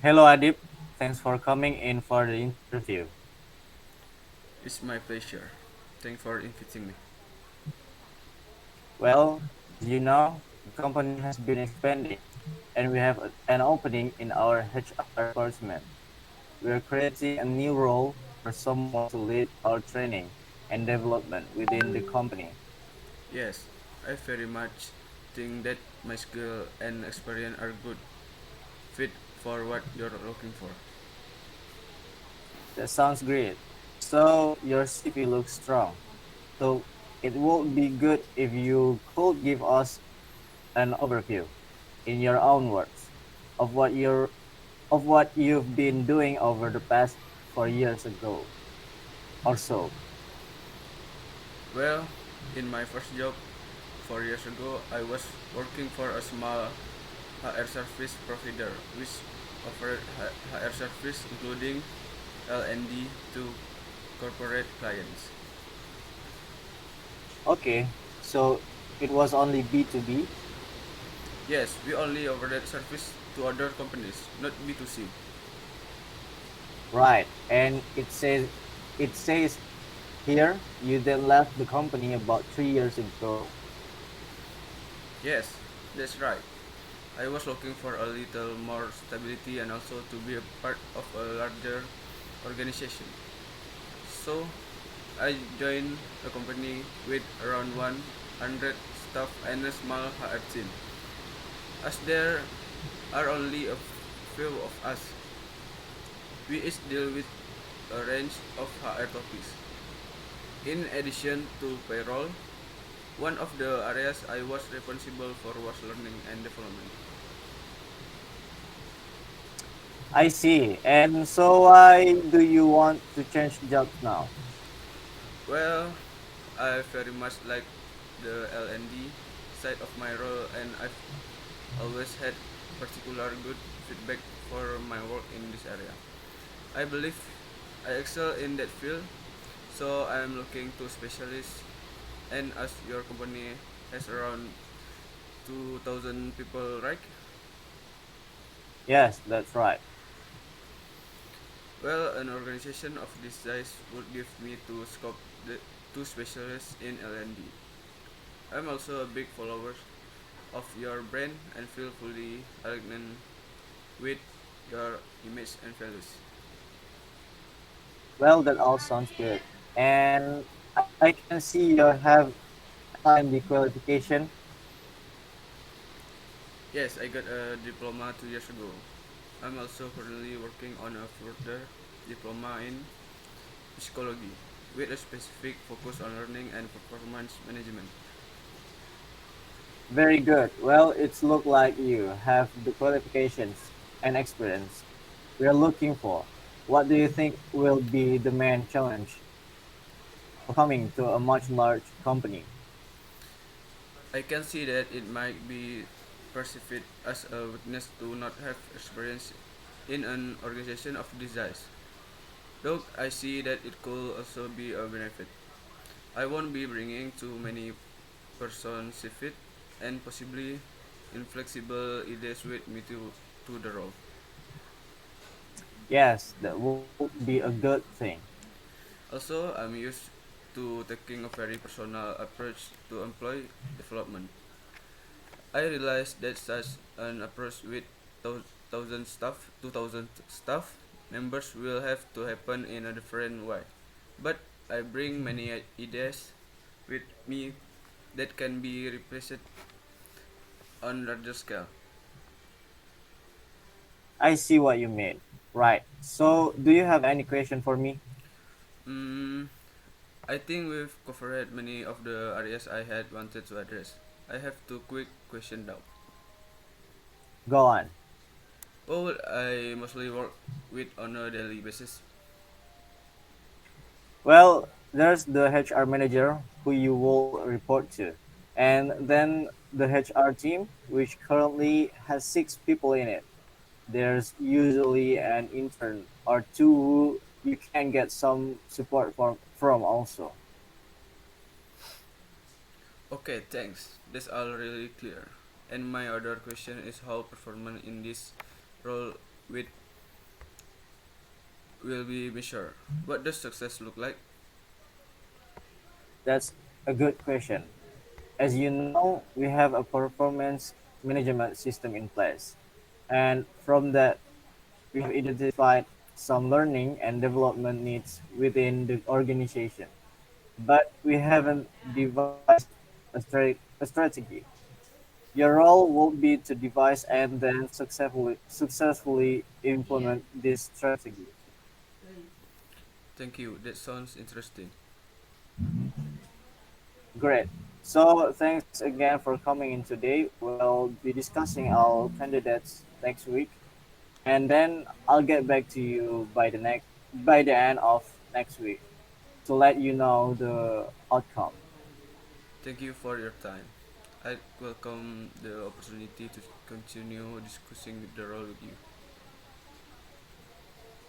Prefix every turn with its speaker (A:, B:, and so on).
A: Hello, Adib. Thanks for coming in for the interview.
B: It's my pleasure. Thanks for inviting me.
A: Well, as you know, the company has been expanding, and we have an opening in our HR department. We are creating a new role for someone to lead our training and development within the company.
B: Yes, I very much think that my skill and experience are good fit for what you're looking for.
A: That sounds great. So, your CV looks strong. So, it would be good if you could give us an overview, in your own words, of what you've been doing over the past 4 years ago or so.
B: Well, in my first job 4 years ago, I was working for a small HR service provider which offered HR service including L&D to corporate clients.
A: Okay, so it was only B2B,
B: Yes, we only offer that service to other companies, not B2C.
A: right? And it says here you then left the company about 3 years ago.
B: Yes, that's right. I was looking for a little more stability and also to be a part of a larger organization. So, I joined a company with around 100 staff and a small HR team. As there are only a few of us, we each deal with a range of HR topics. In addition to payroll, one of the areas I was responsible for was learning and development.
A: I see. And so why do you want to change jobs now?
B: Well, I very much like the L&D side of my role, and I've always had particular good feedback for my work in this area. I believe I excel in that field, so I am looking to specialists. And as your company has around 2,000 people, right?
A: Yes, that's right.
B: Well, an organization of this size would give me to scope the two specialists in L&D. I'm also a big follower of your brand and feel fully aligned with your image and values.
A: Well, that all sounds good. And I can see you have assigned the qualification.
B: Yes, I got a diploma 2 years ago. I'm also currently working on a further diploma in psychology with a specific focus on learning and performance management.
A: Very good. Well, it's look like you have the qualifications and experience we are looking for. What do you think will be the main challenge of coming to a much large company?
B: I can see that it might be perceived as a weakness to not have experience in an organization of this size. Though I see that it could also be a benefit. I won't be bringing too many persuasive and possibly inflexible ideas with me to the role.
A: Yes, that would be a good thing.
B: Also, I'm used to taking a very personal approach to employee development. I realize that such an approach with 2,000 staff members will have to happen in a different way. But I bring many ideas with me that can be replaced on larger scale.
A: I see what you mean. Right. So, do you have any question for me?
B: Mm, I think we've covered many of the areas I had wanted to address. I have two quick questions now.
A: Go on.
B: What will I mostly work with on a daily basis?
A: Well, there's the HR manager who you will report to, and then the HR team, which currently has 6 people in it. There's usually an intern or two who you can get some support from also.
B: Okay, thanks. That's all really clear. And my other question is how performance in this role with will be measured. What does success look like?
A: That's a good question. As you know, we have a performance management system in place. And from that, we have identified some learning and development needs within the organization. But we haven't devised a strategy. Your role will be to devise and then successfully implement this strategy.
B: Thank you. That sounds interesting.
A: Great. So thanks again for coming in today. We'll be discussing our candidates next week, and then I'll get back to you by the end of next week to let you know the outcome.
B: Thank you for your time. I welcome the opportunity to continue discussing the role with you.